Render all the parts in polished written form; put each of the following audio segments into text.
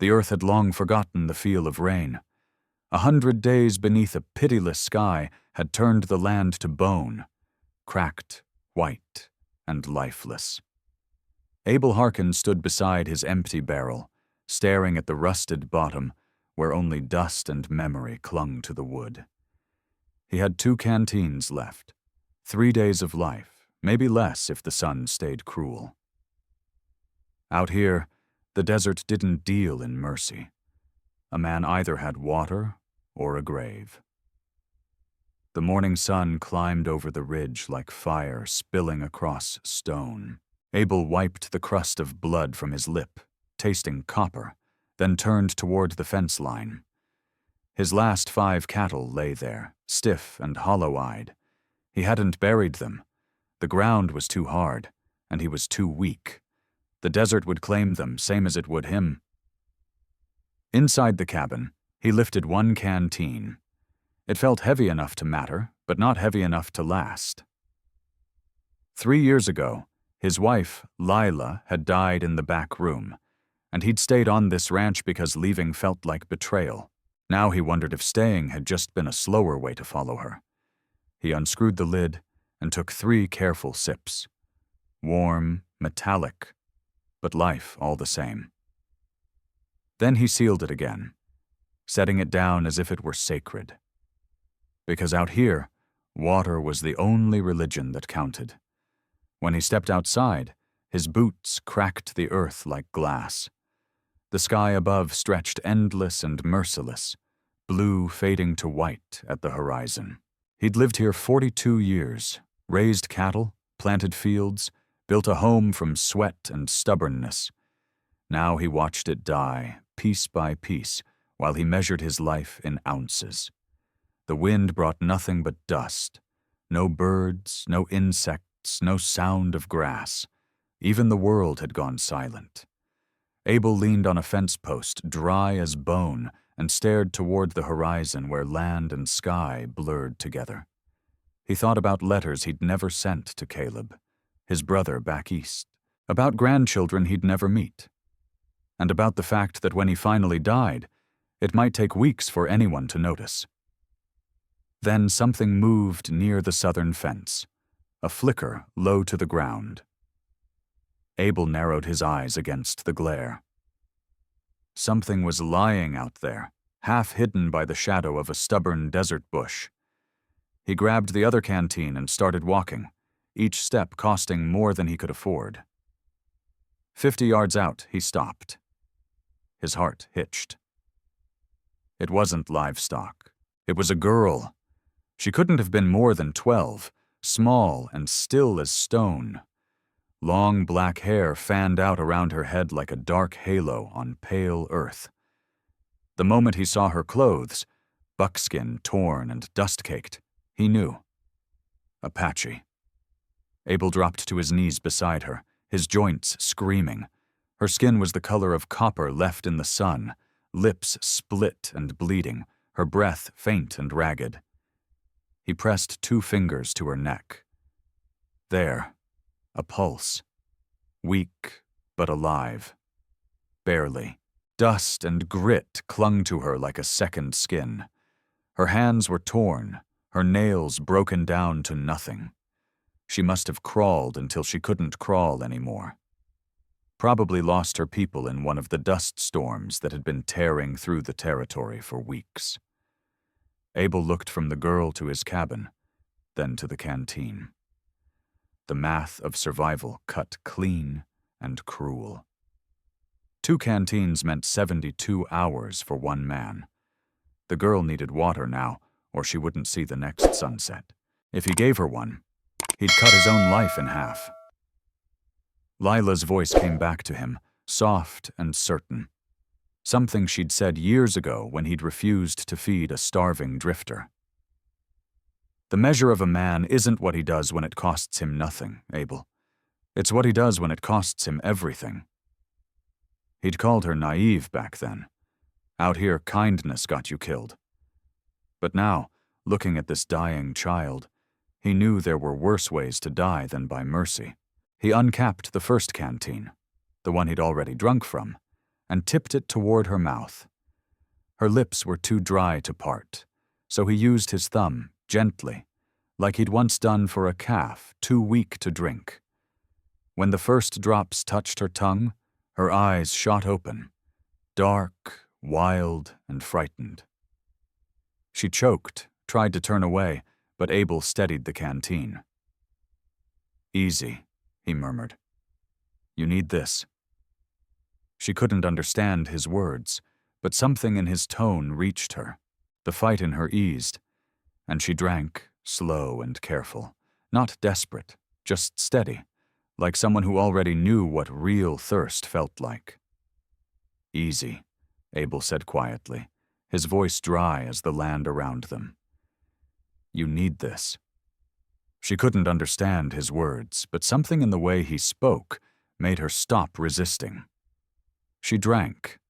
The earth had long forgotten the feel of rain. 100 days beneath a pitiless sky had turned the land to bone, cracked, white, and lifeless. Abel Harkin stood beside his empty barrel, staring at the rusted bottom where only dust and memory clung to the wood. He had 2 canteens left, 3 days of life, maybe less if the sun stayed cruel. Out here, the desert didn't deal in mercy. A man either had water or a grave. The morning sun climbed over the ridge like fire spilling across stone. Abel wiped the crust of blood from his lip, tasting copper, then turned toward the fence line. His last 5 cattle lay there, stiff and hollow-eyed. He hadn't buried them. The ground was too hard, and he was too weak. The desert would claim them, same as it would him. Inside the cabin, he lifted 1 canteen. It felt heavy enough to matter, but not heavy enough to last. 3 years ago, his wife, Lila, had died in the back room, and he'd stayed on this ranch because leaving felt like betrayal. Now he wondered if staying had just been a slower way to follow her. He unscrewed the lid and took 3 careful sips. Warm, metallic, but life all the same. Then he sealed it again, setting it down as if it were sacred. Because out here, water was the only religion that counted. When he stepped outside, his boots cracked the earth like glass. The sky above stretched endless and merciless, blue fading to white at the horizon. He'd lived here 42 years, raised cattle, planted fields, built a home from sweat and stubbornness. Now he watched it die, piece by piece, while he measured his life in ounces. The wind brought nothing but dust. No birds, no insects, no sound of grass. Even the world had gone silent. Abel leaned on a fence post, dry as bone, and stared toward the horizon where land and sky blurred together. He thought about letters he'd never sent to Caleb, his brother back east, about grandchildren he'd never meet, and about the fact that when he finally died, it might take weeks for anyone to notice. Then something moved near the southern fence, a flicker low to the ground. Abel narrowed his eyes against the glare. Something was lying out there, half hidden by the shadow of a stubborn desert bush. He grabbed the other canteen and started walking, each step costing more than he could afford. 50 yards out, he stopped. His heart hitched. It wasn't livestock. It was a girl. She couldn't have been more than 12, small and still as stone. Long black hair fanned out around her head like a dark halo on pale earth. The moment he saw her clothes, buckskin torn and dust-caked, he knew. Apache. Abel dropped to his knees beside her, his joints screaming. Her skin was the color of copper left in the sun, lips split and bleeding, her breath faint and ragged. He pressed 2 fingers to her neck. There, a pulse. Weak, but alive. Barely. Dust and grit clung to her like a second skin. Her hands were torn, her nails broken down to nothing. She must have crawled until she couldn't crawl anymore. Probably lost her people in one of the dust storms that had been tearing through the territory for weeks. Abel looked from the girl to his cabin, then to the canteen. The math of survival cut clean and cruel. 2 canteens meant 72 hours for one man. The girl needed water now, or she wouldn't see the next sunset. If he gave her one, he'd cut his own life in half. Lila's voice came back to him, soft and certain. Something she'd said years ago when he'd refused to feed a starving drifter. The measure of a man isn't what he does when it costs him nothing, Abel. It's what he does when it costs him everything. He'd called her naive back then. Out here, kindness got you killed. But now, looking at this dying child, he knew there were worse ways to die than by mercy. He uncapped the first canteen, the one he'd already drunk from, and tipped it toward her mouth. Her lips were too dry to part, so he used his thumb, gently, like he'd once done for a calf too weak to drink. When the first drops touched her tongue, her eyes shot open, dark, wild, and frightened. She choked, tried to turn away, but Abel steadied the canteen. "Easy," he murmured. "You need this." She couldn't understand his words, but something in his tone reached her. The fight in her eased, and she drank, slow and careful, not desperate, just steady, like someone who already knew what real thirst felt like. "Easy," Abel said quietly, his voice dry as the land around them. "You need this." She couldn't understand his words, but something in the way he spoke made her stop resisting. She drank.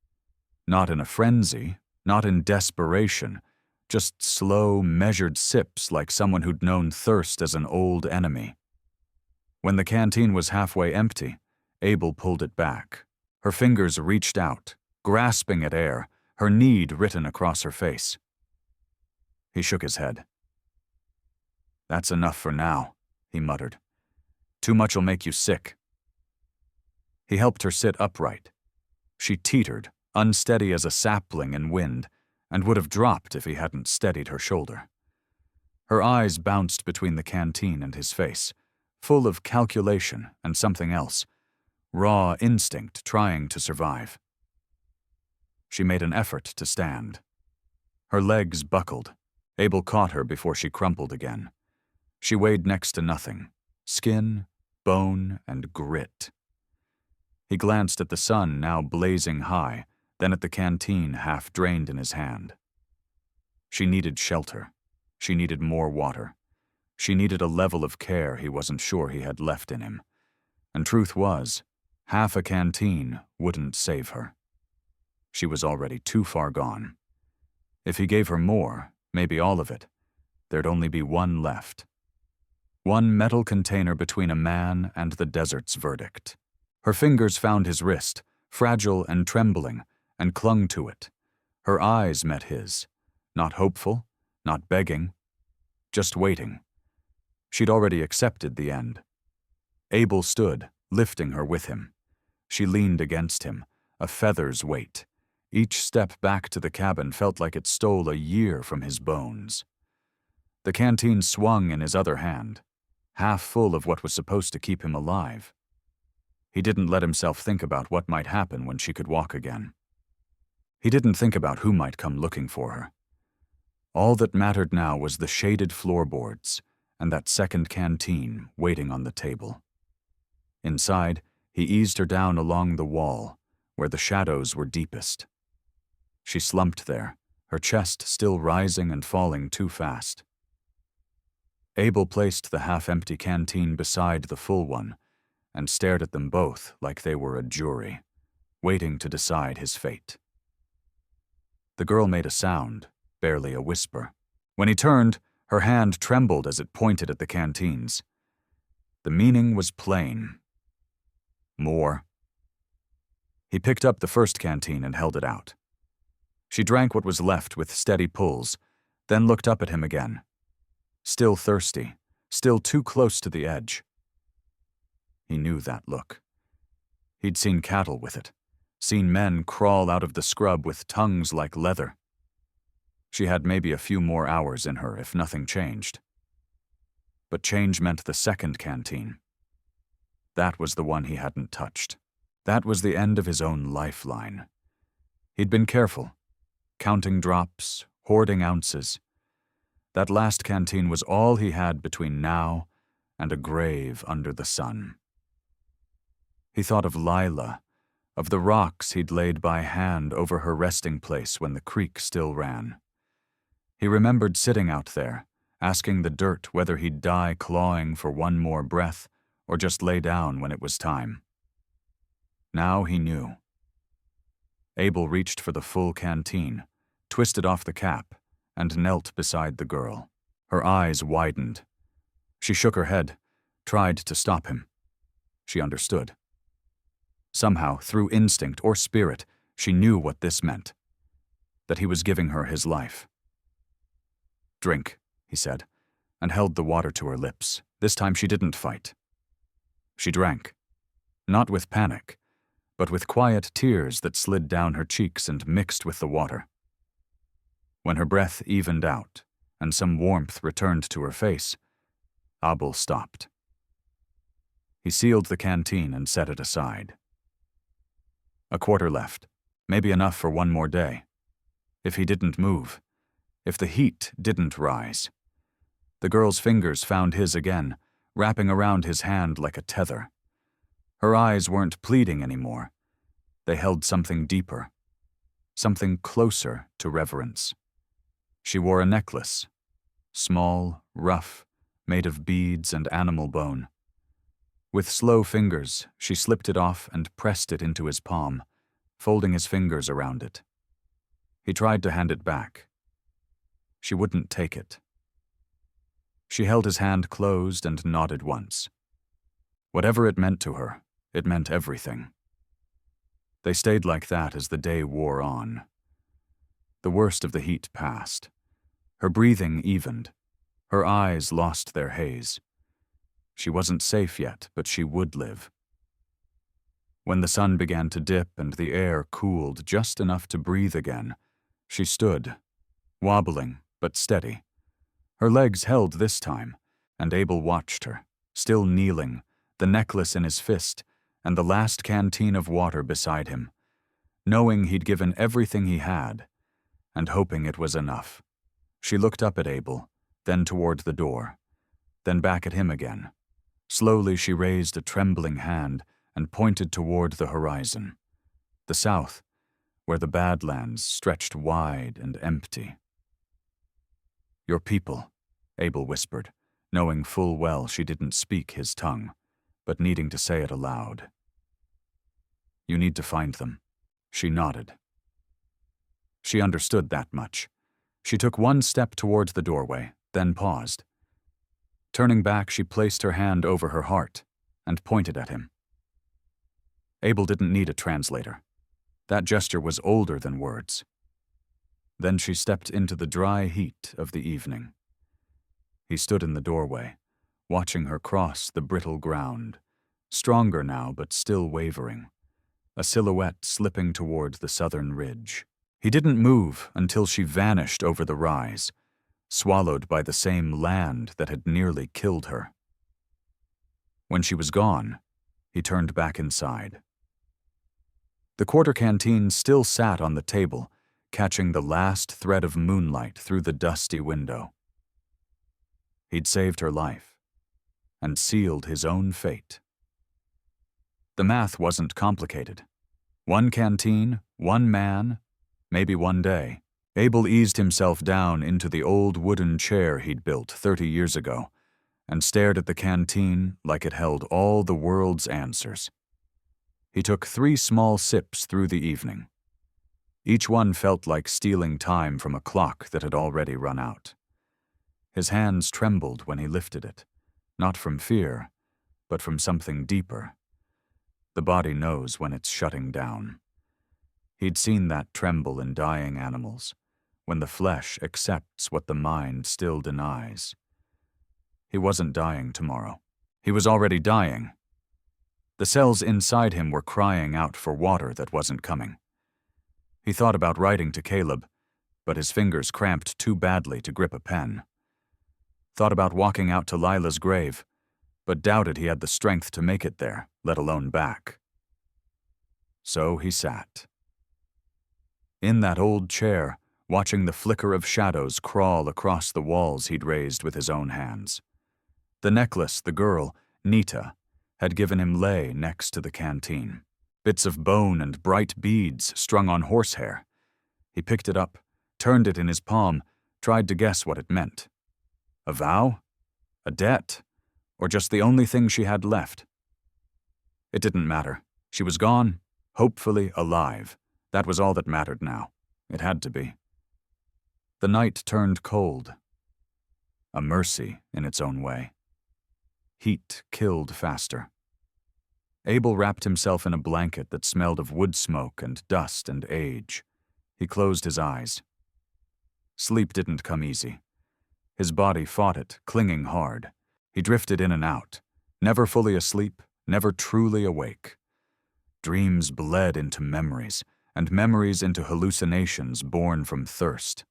Not in a frenzy, not in desperation, just slow, measured sips like someone who'd known thirst as an old enemy. When the canteen was halfway empty, Abel pulled it back. Her fingers reached out, grasping at air, her need written across her face. He shook his head. "That's enough for now," he muttered. "Too much'll make you sick." He helped her sit upright. She teetered, unsteady as a sapling in wind, and would have dropped if he hadn't steadied her shoulder. Her eyes bounced between the canteen and his face, full of calculation and something else, raw instinct trying to survive. She made an effort to stand. Her legs buckled. Abel caught her before she crumpled again. She weighed next to nothing, skin, bone, and grit. He glanced at the sun now blazing high, then at the canteen half drained in his hand. She needed shelter. She needed more water. She needed a level of care he wasn't sure he had left in him. And truth was, half a canteen wouldn't save her. She was already too far gone. If he gave her more, maybe all of it, there'd only be one left. One metal container between a man and the desert's verdict. Her fingers found his wrist, fragile and trembling, and clung to it. Her eyes met his, not hopeful, not begging, just waiting. She'd already accepted the end. Abel stood, lifting her with him. She leaned against him, a feather's weight. Each step back to the cabin felt like it stole a year from his bones. The canteen swung in his other hand, half full of what was supposed to keep him alive. He didn't let himself think about what might happen when she could walk again. He didn't think about who might come looking for her. All that mattered now was the shaded floorboards and that second canteen waiting on the table. Inside, he eased her down along the wall, where the shadows were deepest. She slumped there, her chest still rising and falling too fast. Abel placed the half-empty canteen beside the full one and stared at them both like they were a jury, waiting to decide his fate. The girl made a sound, barely a whisper. When he turned, her hand trembled as it pointed at the canteens. The meaning was plain. More. He picked up the first canteen and held it out. She drank what was left with steady pulls, then looked up at him again. Still thirsty, still too close to the edge. He knew that look. He'd seen cattle with it, seen men crawl out of the scrub with tongues like leather. She had maybe a few more hours in her if nothing changed. But change meant the second canteen. That was the one he hadn't touched. That was the end of his own lifeline. He'd been careful, counting drops, hoarding ounces. That last canteen was all he had between now and a grave under the sun. He thought of Lila, of the rocks he'd laid by hand over her resting place when the creek still ran. He remembered sitting out there, asking the dirt whether he'd die clawing for one more breath or just lay down when it was time. Now he knew. Abel reached for the full canteen, twisted off the cap, and knelt beside the girl. Her eyes widened. She shook her head, tried to stop him. She understood. Somehow, through instinct or spirit, She knew what this meant, that he was giving her his life. "Drink," he said, and held the water to her lips. This time she didn't fight. She drank, not with panic, but with quiet tears that slid down her cheeks and mixed with the water. When her breath evened out and some warmth returned to her face, Abel stopped. He sealed the canteen and set it aside. A quarter left, maybe enough for one more day. If he didn't move, if the heat didn't rise. The girl's fingers found his again, wrapping around his hand like a tether. Her eyes weren't pleading anymore. They held something deeper, something closer to reverence. She wore a necklace, small, rough, made of beads and animal bone. With slow fingers, she slipped it off and pressed it into his palm, folding his fingers around it. He tried to hand it back. She wouldn't take it. She held his hand closed and nodded once. Whatever it meant to her, it meant everything. They stayed like that as the day wore on. The worst of the heat passed. Her breathing evened. Her eyes lost their haze. She wasn't safe yet, but she would live. When the sun began to dip and the air cooled just enough to breathe again, she stood, wobbling but steady. Her legs held this time, and Abel watched her, still kneeling, the necklace in his fist and the last canteen of water beside him, knowing he'd given everything he had, and hoping it was enough. She looked up at Abel, then toward the door, then back at him again. Slowly she raised a trembling hand and pointed toward the horizon, the south, where the Badlands stretched wide and empty. "Your people," Abel whispered, knowing full well she didn't speak his tongue, but needing to say it aloud. "You need to find them." She nodded. She understood that much. She took one step toward the doorway, then paused. Turning back, she placed her hand over her heart and pointed at him. Abel didn't need a translator. That gesture was older than words. Then she stepped into the dry heat of the evening. He stood in the doorway, watching her cross the brittle ground, stronger now but still wavering, a silhouette slipping toward the southern ridge. He didn't move until she vanished over the rise, swallowed by the same land that had nearly killed her. When she was gone, he turned back inside. The quarter canteen still sat on the table, catching the last thread of moonlight through the dusty window. He'd saved her life, and sealed his own fate. The math wasn't complicated. One canteen, one man, maybe one day. Abel eased himself down into the old wooden chair he'd built 30 years ago and stared at the canteen like it held all the world's answers. He took 3 small sips through the evening. Each one felt like stealing time from a clock that had already run out. His hands trembled when he lifted it, not from fear, but from something deeper. The body knows when it's shutting down. He'd seen that tremble in dying animals, when the flesh accepts what the mind still denies. He wasn't dying tomorrow. He was already dying. The cells inside him were crying out for water that wasn't coming. He thought about writing to Caleb, but his fingers cramped too badly to grip a pen. Thought about walking out to Lila's grave, but doubted he had the strength to make it there, let alone back. So he sat. In that old chair, watching the flicker of shadows crawl across the walls he'd raised with his own hands. The necklace the girl, Nita, had given him lay next to the canteen. Bits of bone and bright beads strung on horsehair. He picked it up, turned it in his palm, tried to guess what it meant. A vow? A debt? Or just the only thing she had left? It didn't matter. She was gone, hopefully alive. That was all that mattered now. It had to be. The night turned cold. A mercy in its own way. Heat killed faster. Abel wrapped himself in a blanket that smelled of wood smoke and dust and age. He closed his eyes. Sleep didn't come easy. His body fought it, clinging hard. He drifted in and out, never fully asleep, never truly awake. Dreams bled into memories, and memories into hallucinations born from thirst.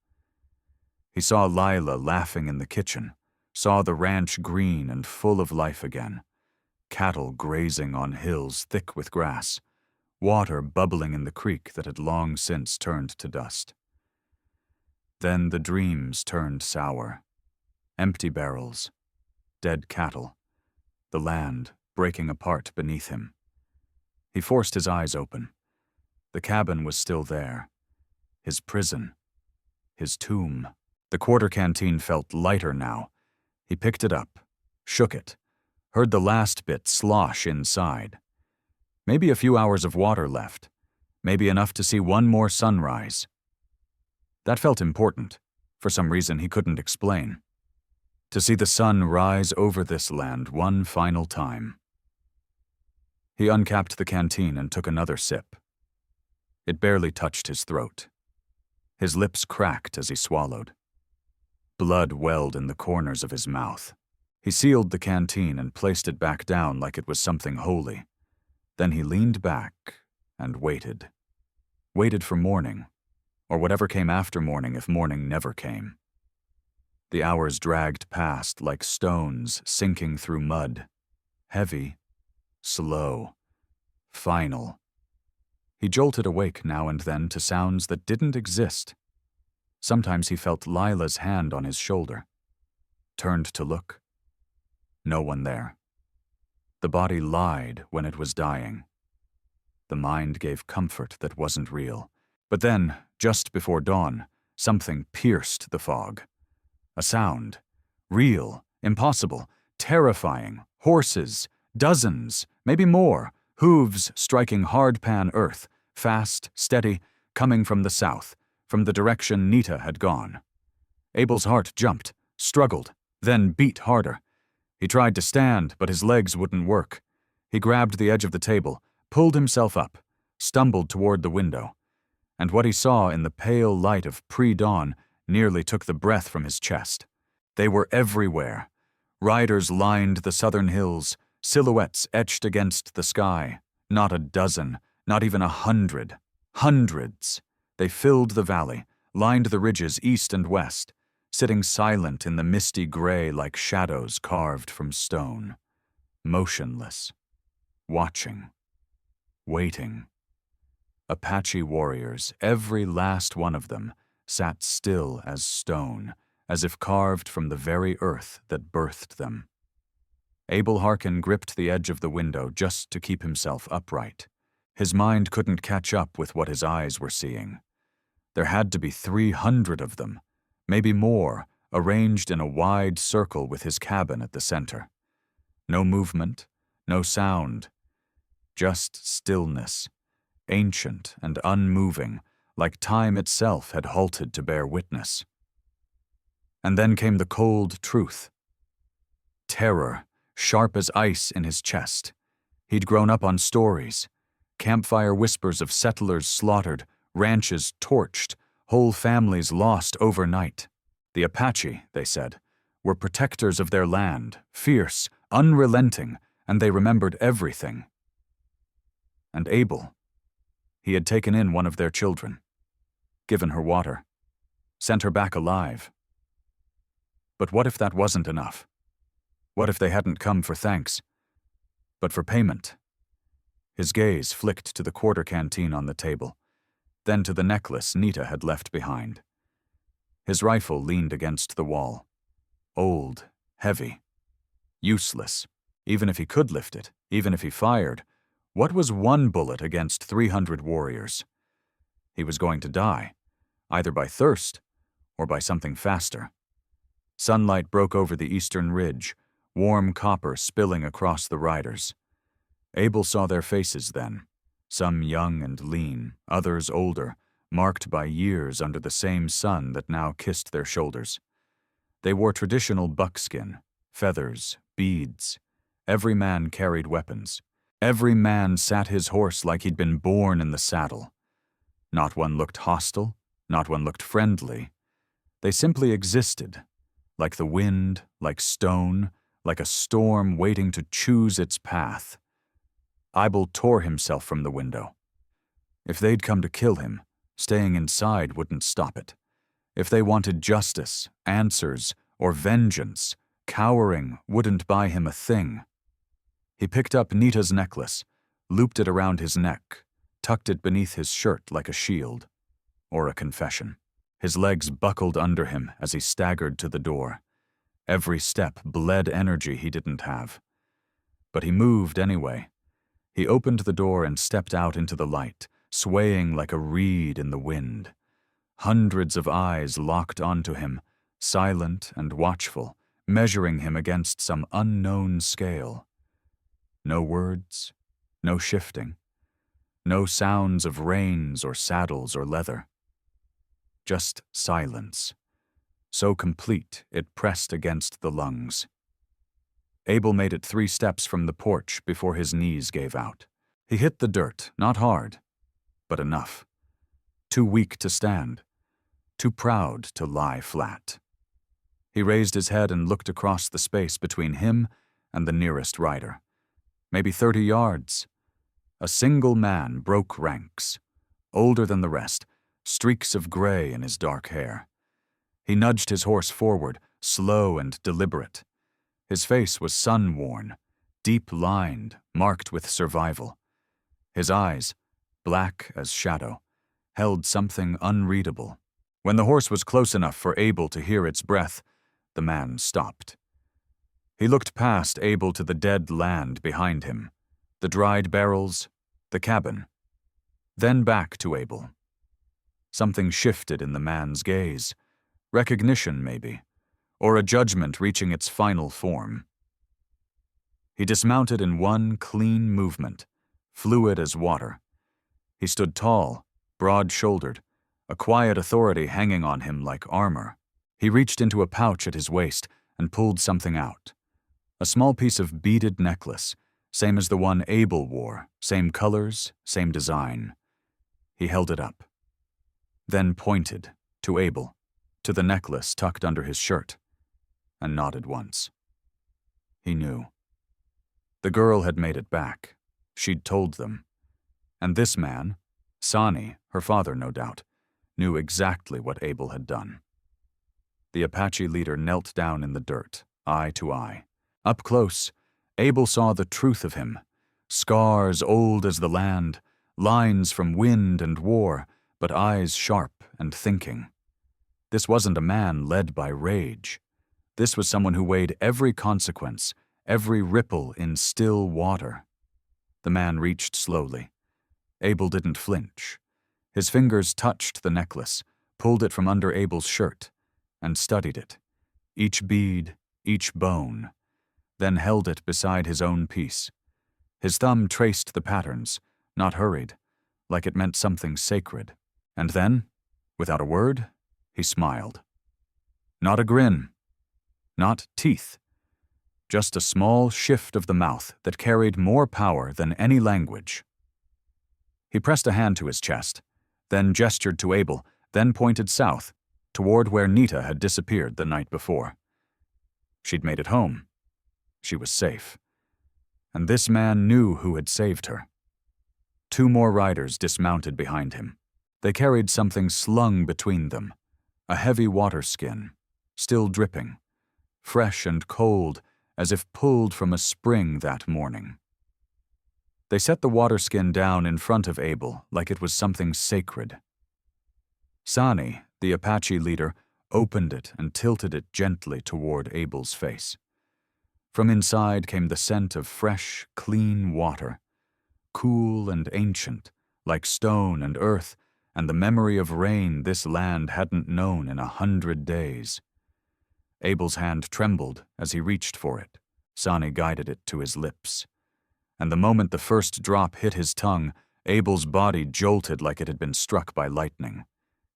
He saw Lila laughing in the kitchen, saw the ranch green and full of life again, cattle grazing on hills thick with grass, water bubbling in the creek that had long since turned to dust. Then the dreams turned sour. Empty barrels, dead cattle, the land breaking apart beneath him. He forced his eyes open. The cabin was still there. His prison. His tomb. The quarter canteen felt lighter now. He picked it up, shook it, heard the last bit slosh inside. Maybe a few hours of water left. Maybe enough to see one more sunrise. That felt important, for some reason he couldn't explain. To see the sun rise over this land one final time. He uncapped the canteen and took another sip. It barely touched his throat. His lips cracked as he swallowed. Blood welled in the corners of his mouth. He sealed the canteen and placed it back down like it was something holy. Then he leaned back and waited. Waited for morning, or whatever came after morning if morning never came. The hours dragged past like stones sinking through mud. Heavy, slow, final. He jolted awake now and then to sounds that didn't exist. Sometimes he felt Lila's hand on his shoulder. Turned to look. No one there. The body lied when it was dying. The mind gave comfort that wasn't real. But then, just before dawn, something pierced the fog. A sound. Real, impossible, terrifying. Horses, dozens, maybe more. Hooves striking hard-pan earth, fast, steady, coming from the south, from the direction Nita had gone. Abel's heart jumped, struggled, then beat harder. He tried to stand, but his legs wouldn't work. He grabbed the edge of the table, pulled himself up, stumbled toward the window. And what he saw in the pale light of pre-dawn nearly took the breath from his chest. They were everywhere. Riders lined the southern hills, silhouettes etched against the sky. Not a dozen, not even 100. Hundreds. They filled the valley, lined the ridges east and west, sitting silent in the misty gray like shadows carved from stone. Motionless. Watching. Waiting. Apache warriors, every last one of them, sat still as stone, as if carved from the very earth that birthed them. Abel Harkin gripped the edge of the window just to keep himself upright. His mind couldn't catch up with what his eyes were seeing. There had to be 300 of them, maybe more, arranged in a wide circle with his cabin at the center. No movement, no sound, just stillness, ancient and unmoving, like time itself had halted to bear witness. And then came the cold truth. Terror, sharp as ice in his chest. He'd grown up on stories, campfire whispers of settlers slaughtered, ranches torched, whole families lost overnight. The Apache, they said, were protectors of their land, fierce, unrelenting, and they remembered everything. And Abel, he had taken in one of their children, given her water, sent her back alive. But what if that wasn't enough? What if they hadn't come for thanks, but for payment? His gaze flicked to the quarter canteen on the table, then to the necklace Nita had left behind. His rifle leaned against the wall. Old, heavy, useless. Even if he could lift it, even if he fired, what was one bullet against 300 warriors? He was going to die, either by thirst or by something faster. Sunlight broke over the eastern ridge, warm copper spilling across the riders. Abel saw their faces then, some young and lean, others older, marked by years under the same sun that now kissed their shoulders. They wore traditional buckskin, feathers, beads. Every man carried weapons. Every man sat his horse like he'd been born in the saddle. Not one looked hostile, not one looked friendly. They simply existed, like the wind, like stone, like a storm waiting to choose its path. Abel tore himself from the window. If they'd come to kill him, staying inside wouldn't stop it. If they wanted justice, answers, or vengeance, cowering wouldn't buy him a thing. He picked up Nita's necklace, looped it around his neck, tucked it beneath his shirt like a shield, or a confession. His legs buckled under him as he staggered to the door. Every step bled energy he didn't have. But he moved anyway. He opened the door and stepped out into the light, swaying like a reed in the wind. Hundreds of eyes locked onto him, silent and watchful, measuring him against some unknown scale. No words, no shifting, no sounds of reins or saddles or leather. Just silence, so complete it pressed against the lungs. Abel made it 3 steps from the porch before his knees gave out. He hit the dirt, not hard, but enough. Too weak to stand, too proud to lie flat. He raised his head and looked across the space between him and the nearest rider. Maybe 30 yards. A single man broke ranks, older than the rest, streaks of gray in his dark hair. He nudged his horse forward, slow and deliberate. His face was sun-worn, deep-lined, marked with survival. His eyes, black as shadow, held something unreadable. When the horse was close enough for Abel to hear its breath, the man stopped. He looked past Abel to the dead land behind him, the dried barrels, the cabin, then back to Abel. Something shifted in the man's gaze, recognition maybe, or a judgment reaching its final form. He dismounted in one clean movement, fluid as water. He stood tall, broad-shouldered, a quiet authority hanging on him like armor. He reached into a pouch at his waist and pulled something out. A small piece of beaded necklace, same as the one Abel wore, same colors, same design. He held it up, then pointed to Abel, to the necklace tucked under his shirt, and nodded once. He knew. The girl had made it back. She'd told them. And this man, Sani, her father no doubt, knew exactly what Abel had done. The Apache leader knelt down in the dirt, eye to eye. Up close, Abel saw the truth of him, scars old as the land, lines from wind and war, but eyes sharp and thinking. This wasn't a man led by rage. This was someone who weighed every consequence, every ripple in still water. The man reached slowly. Abel didn't flinch. His fingers touched the necklace, pulled it from under Abel's shirt, and studied it, each bead, each bone, then held it beside his own piece. His thumb traced the patterns, not hurried, like it meant something sacred. And then, without a word, he smiled. Not a grin, not teeth, just a small shift of the mouth that carried more power than any language. He pressed a hand to his chest, then gestured to Abel, then pointed south, toward where Nita had disappeared the night before. She'd made it home. She was safe. And this man knew who had saved her. 2 more riders dismounted behind him. They carried something slung between them, a heavy water skin, still dripping, fresh and cold as if pulled from a spring that morning. They set the water skin down in front of Abel like it was something sacred. Sani, the Apache leader, opened it and tilted it gently toward Abel's face. From inside came the scent of fresh, clean water, cool and ancient, like stone and earth, and the memory of rain this land hadn't known in 100 days. Abel's hand trembled as he reached for it. Sani guided it to his lips. And the moment the first drop hit his tongue, Abel's body jolted like it had been struck by lightning.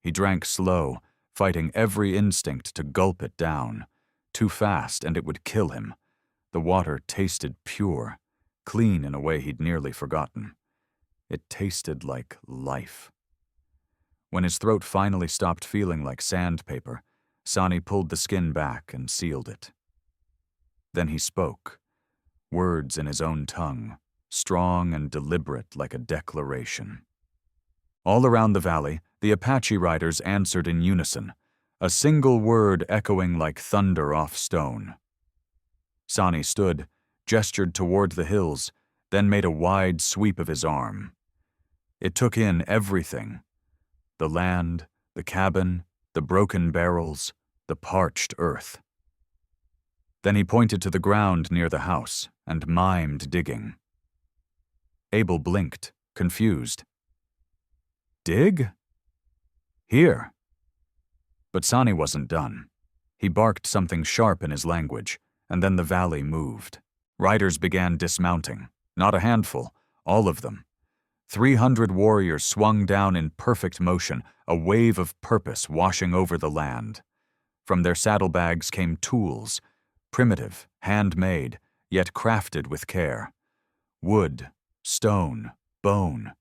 He drank slow, fighting every instinct to gulp it down. Too fast and it would kill him. The water tasted pure, clean in a way he'd nearly forgotten. It tasted like life. When his throat finally stopped feeling like sandpaper, Sani pulled the skin back and sealed it. Then he spoke, words in his own tongue, strong and deliberate like a declaration. All around the valley, the Apache riders answered in unison, a single word echoing like thunder off stone. Sani stood, gestured toward the hills, then made a wide sweep of his arm. It took in everything: the land, the cabin, the broken barrels, the parched earth. Then he pointed to the ground near the house and mimed digging. Abel blinked, confused. Dig? Here. But Sani wasn't done. He barked something sharp in his language, and then the valley moved. Riders began dismounting, not a handful, all of them. 300 warriors swung down in perfect motion, a wave of purpose washing over the land. From their saddlebags came tools, primitive, handmade, yet crafted with care. Wood, stone, bone,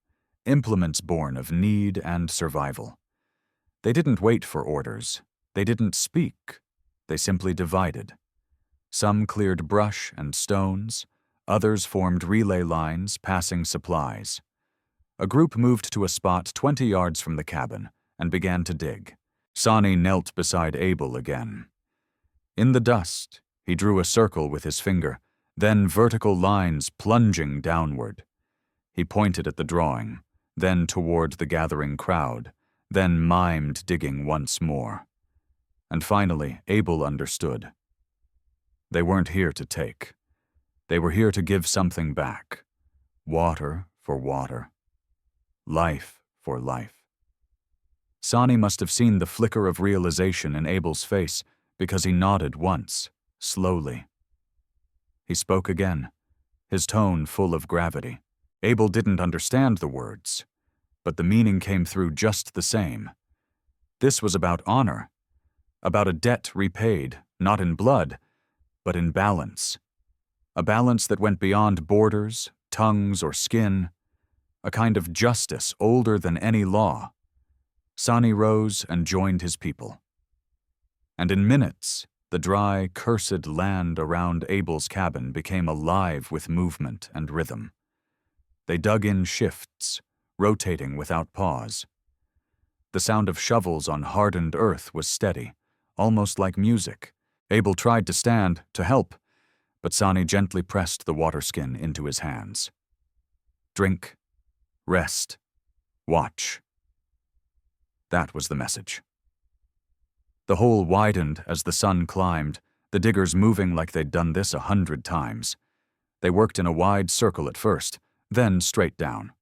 implements born of need and survival. They didn't wait for orders. They didn't speak. They simply divided. Some cleared brush and stones. Others formed relay lines, passing supplies. A group moved to a spot 20 yards from the cabin and began to dig. Sani knelt beside Abel again. In the dust, he drew a circle with his finger, then vertical lines plunging downward. He pointed at the drawing, then toward the gathering crowd, then mimed digging once more. And finally, Abel understood. They weren't here to take. They were here to give something back. Water for water. Life for life. Sani must have seen the flicker of realization in Abel's face because he nodded once, slowly. He spoke again, his tone full of gravity. Abel didn't understand the words, but the meaning came through just the same. This was about honor, about a debt repaid, not in blood, but in balance. A balance that went beyond borders, tongues, or skin, a kind of justice older than any law. Sani rose and joined his people. And in minutes, the dry, cursed land around Abel's cabin became alive with movement and rhythm. They dug in shifts, rotating without pause. The sound of shovels on hardened earth was steady, almost like music. Abel tried to stand, to help, but Sani gently pressed the water skin into his hands. Drink, rest, watch. That was the message. The hole widened as the sun climbed, the diggers moving like they'd done this 100 times. They worked in a wide circle at first, then straight down.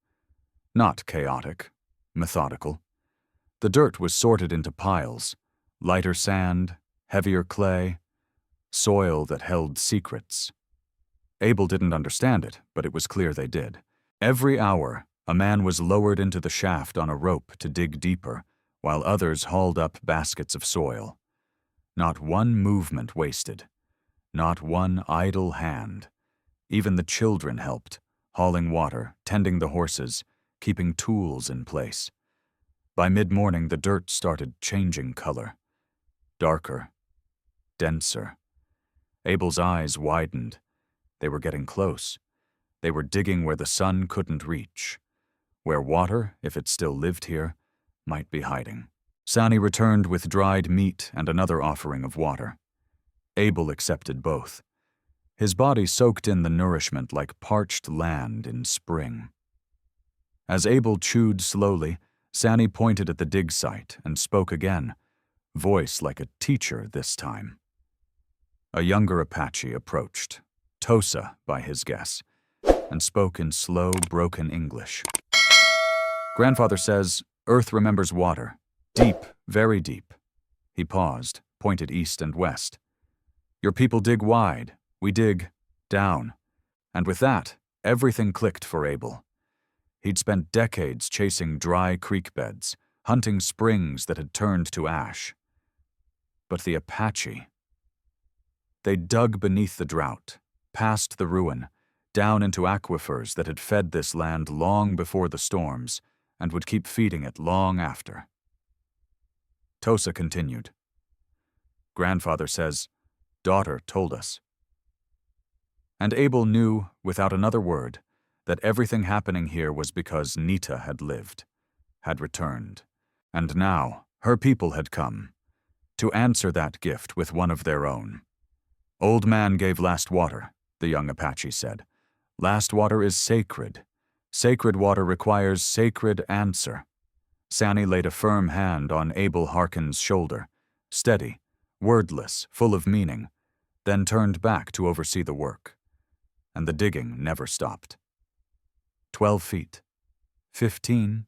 Not chaotic, methodical. The dirt was sorted into piles, lighter sand, heavier clay, soil that held secrets. Abel didn't understand it, but it was clear they did. Every hour, a man was lowered into the shaft on a rope to dig deeper, while others hauled up baskets of soil. Not one movement wasted. Not one idle hand. Even the children helped, hauling water, tending the horses, keeping tools in place. By mid-morning, the dirt started changing color. Darker. Denser. Abel's eyes widened. They were getting close. They were digging where the sun couldn't reach. Where water, if it still lived here, might be hiding. Sani returned with dried meat and another offering of water. Abel accepted both. His body soaked in the nourishment like parched land in spring. As Abel chewed slowly, Sani pointed at the dig site and spoke again, voice like a teacher this time. A younger Apache approached, Tosa by his guess, and spoke in slow, broken English. Grandfather says, Earth remembers water. Deep, very deep. He paused, pointed east and west. Your people dig wide, we dig down. And with that, everything clicked for Abel. He'd spent decades chasing dry creek beds, hunting springs that had turned to ash. But the Apache. They dug beneath the drought, past the ruin, down into aquifers that had fed this land long before the storms and would keep feeding it long after. Tosa continued. Grandfather says, daughter told us. And Abel knew, without another word, that everything happening here was because Nita had lived, had returned, and now her people had come to answer that gift with one of their own. Old man gave last water, the young Apache said. Last water is sacred. Sacred water requires sacred answer. Sani laid a firm hand on Abel Harkin's shoulder, steady, wordless, full of meaning, then turned back to oversee the work. And the digging never stopped. 12 feet, 15,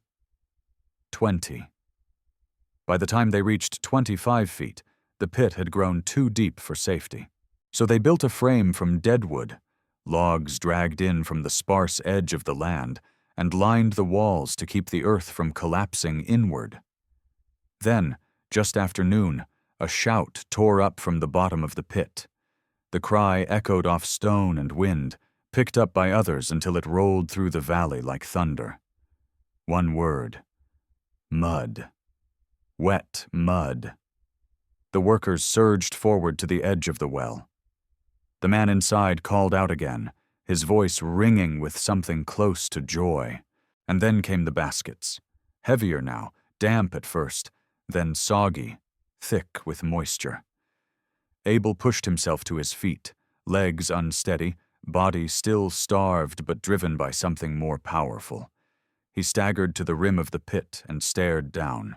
20. By the time they reached 25 feet, the pit had grown too deep for safety. So they built a frame from dead wood, logs dragged in from the sparse edge of the land, and lined the walls to keep the earth from collapsing inward. Then, just after noon, a shout tore up from the bottom of the pit. The cry echoed off stone and wind, picked up by others until it rolled through the valley like thunder. One word. Mud. Wet mud. The workers surged forward to the edge of the well. The man inside called out again, his voice ringing with something close to joy. And then came the baskets. Heavier now, damp at first, then soggy, thick with moisture. Abel pushed himself to his feet, legs unsteady, body still starved but driven by something more powerful. He staggered to the rim of the pit and stared down.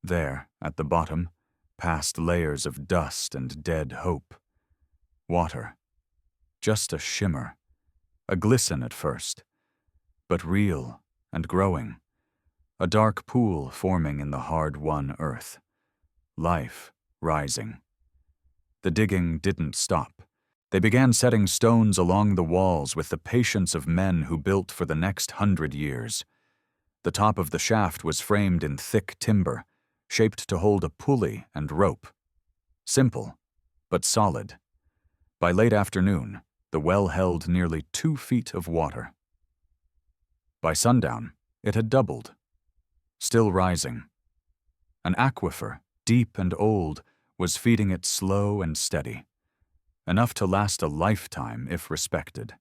There, at the bottom, past layers of dust and dead hope. Water. Just a shimmer. A glisten at first. But real and growing. A dark pool forming in the hard-won earth. Life rising. The digging didn't stop. They began setting stones along the walls with the patience of men who built for the next 100 years. The top of the shaft was framed in thick timber, shaped to hold a pulley and rope. Simple, but solid. By late afternoon, the well held nearly 2 feet of water. By sundown, it had doubled. Still rising. An aquifer, deep and old, was feeding it slow and steady. Enough to last a lifetime if respected.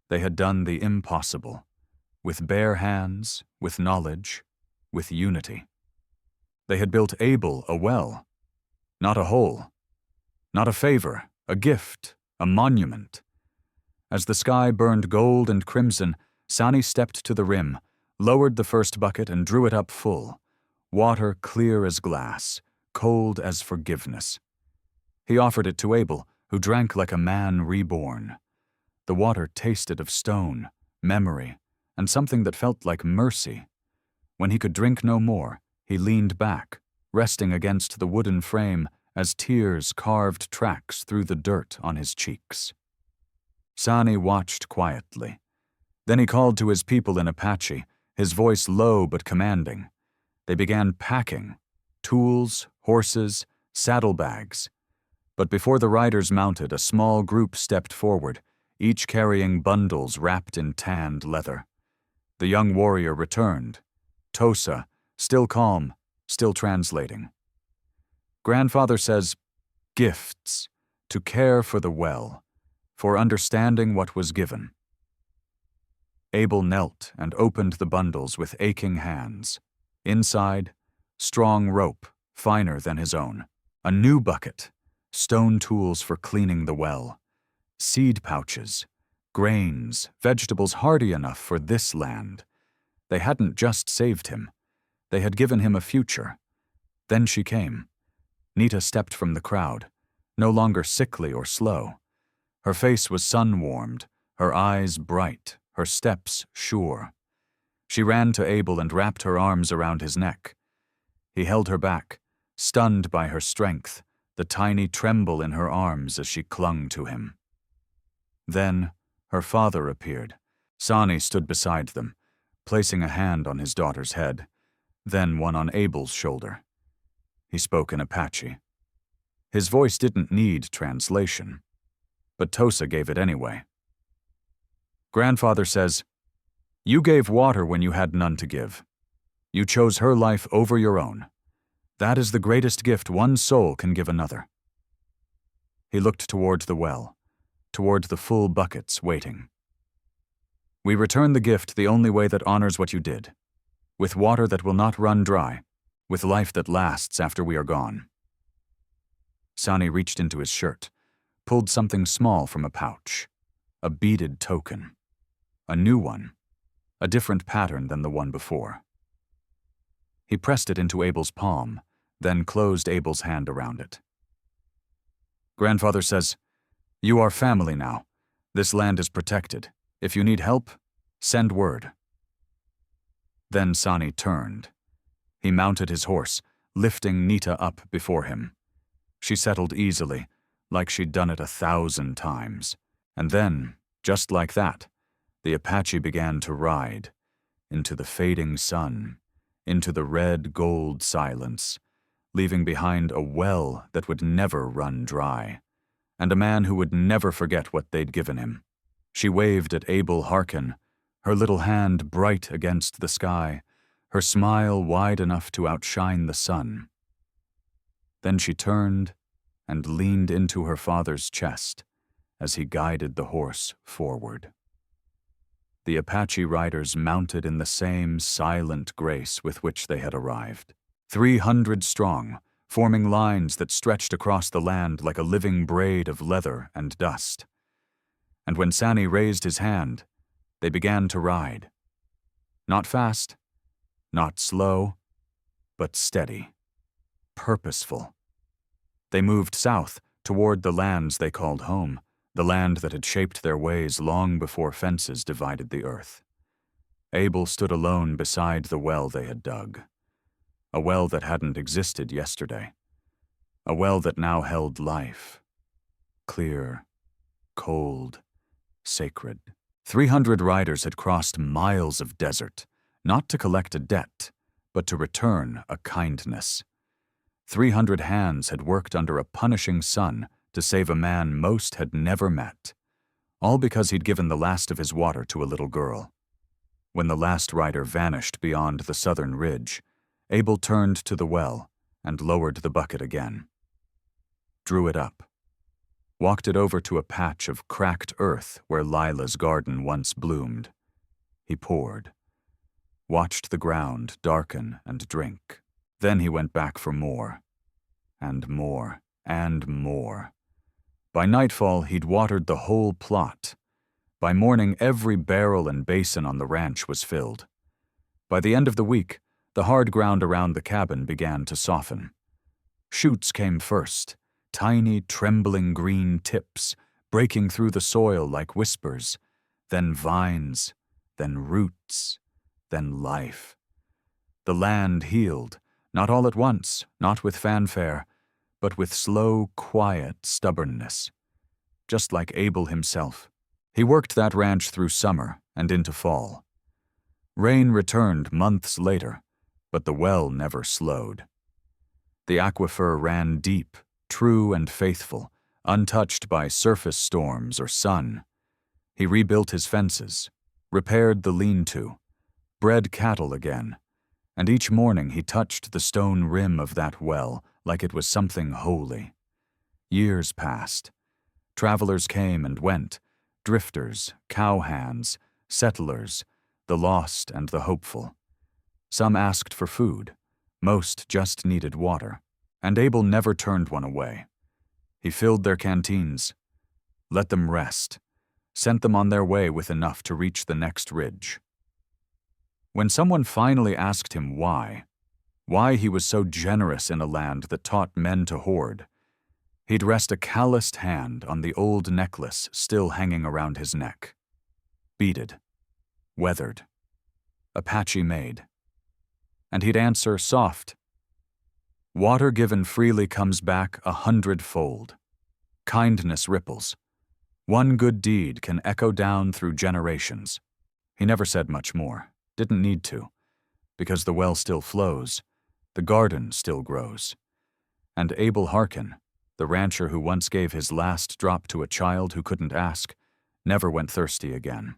They had done the impossible, with bare hands, with knowledge, with unity. They had built Abel a well, not a hole, not a favor, a gift, a monument. As the sky burned gold and crimson, Sani stepped to the rim, lowered the first bucket and drew it up full, water clear as glass, cold as forgiveness. He offered it to Abel, who drank like a man reborn. The water tasted of stone, memory, and something that felt like mercy. When he could drink no more, he leaned back, resting against the wooden frame as tears carved tracks through the dirt on his cheeks. Sani watched quietly. Then he called to his people in Apache, his voice low but commanding. They began packing, tools, horses, saddlebags. But before the riders mounted, a small group stepped forward, each carrying bundles wrapped in tanned leather. The young warrior returned, Tosa, still calm, still translating. Grandfather says, gifts, to care for the well, for understanding what was given. Abel knelt and opened the bundles with aching hands. Inside, strong rope, finer than his own. A new bucket, stone tools for cleaning the well. Seed pouches, grains, vegetables hardy enough for this land. They hadn't just saved him. They had given him a future. Then she came. Nita stepped from the crowd, no longer sickly or slow. Her face was sun-warmed, her eyes bright, her steps sure. She ran to Abel and wrapped her arms around his neck. He held her back, stunned by her strength, the tiny tremble in her arms as she clung to him. Then her father appeared. Sani stood beside them, placing a hand on his daughter's head, then one on Abel's shoulder. He spoke in Apache. His voice didn't need translation, but Tosa gave it anyway. Grandfather says, "You gave water when you had none to give. You chose her life over your own. That is the greatest gift one soul can give another." He looked toward the well, toward the full buckets waiting. "We return the gift the only way that honors what you did, with water that will not run dry, with life that lasts after we are gone." Sani reached into his shirt, pulled something small from a pouch, a beaded token, a new one, a different pattern than the one before. He pressed it into Abel's palm, then closed Abel's hand around it. "Grandfather says, you are family now. This land is protected. If you need help, send word." Then Sani turned. He mounted his horse, lifting Nita up before him. She settled easily, like she'd done it 1,000 times. And then, just like that, the Apache began to ride, into the fading sun, into the red-gold silence, leaving behind a well that would never run dry, and a man who would never forget what they'd given him. She waved at Abel Harkin, her little hand bright against the sky, her smile wide enough to outshine the sun. Then she turned and leaned into her father's chest as he guided the horse forward. The Apache riders mounted in the same silent grace with which they had arrived, 300 strong, forming lines that stretched across the land like a living braid of leather and dust. And when Sani raised his hand, they began to ride. Not fast, not slow, but steady, purposeful. They moved south toward the lands they called home, the land that had shaped their ways long before fences divided the earth. Abel stood alone beside the well they had dug, a well that hadn't existed yesterday, a well that now held life, clear, cold, sacred. 300 riders had crossed miles of desert, not to collect a debt, but to return a kindness. 300 hands had worked under a punishing sun to save a man most had never met, all because he'd given the last of his water to a little girl. When the last rider vanished beyond the southern ridge, Abel turned to the well and lowered the bucket again. Drew it up, walked it over to a patch of cracked earth where Lila's garden once bloomed. He poured, watched the ground darken and drink. Then he went back for more, and more, and more. By nightfall, he'd watered the whole plot. By morning, every barrel and basin on the ranch was filled. By the end of the week, the hard ground around the cabin began to soften. Shoots came first, tiny, trembling green tips, breaking through the soil like whispers, then vines, then roots, then life. The land healed, not all at once, not with fanfare, but with slow, quiet stubbornness. Just like Abel himself. He worked that ranch through summer and into fall. Rain returned months later, but the well never slowed. The aquifer ran deep, true and faithful, untouched by surface storms or sun. He rebuilt his fences, repaired the lean-to, bred cattle again, and each morning he touched the stone rim of that well like it was something holy. Years passed. Travelers came and went, drifters, cowhands, settlers, the lost and the hopeful. Some asked for food, most just needed water, and Abel never turned one away. He filled their canteens, let them rest, sent them on their way with enough to reach the next ridge. When someone finally asked him why he was so generous in a land that taught men to hoard, he'd rest a calloused hand on the old necklace still hanging around his neck. Beaded, weathered, Apache made. And he'd answer soft, "Water given freely comes back 100-fold. Kindness ripples. One good deed can echo down through generations." He never said much more, didn't need to, because the well still flows, the garden still grows. And Abel Harkin, the rancher who once gave his last drop to a child who couldn't ask, never went thirsty again.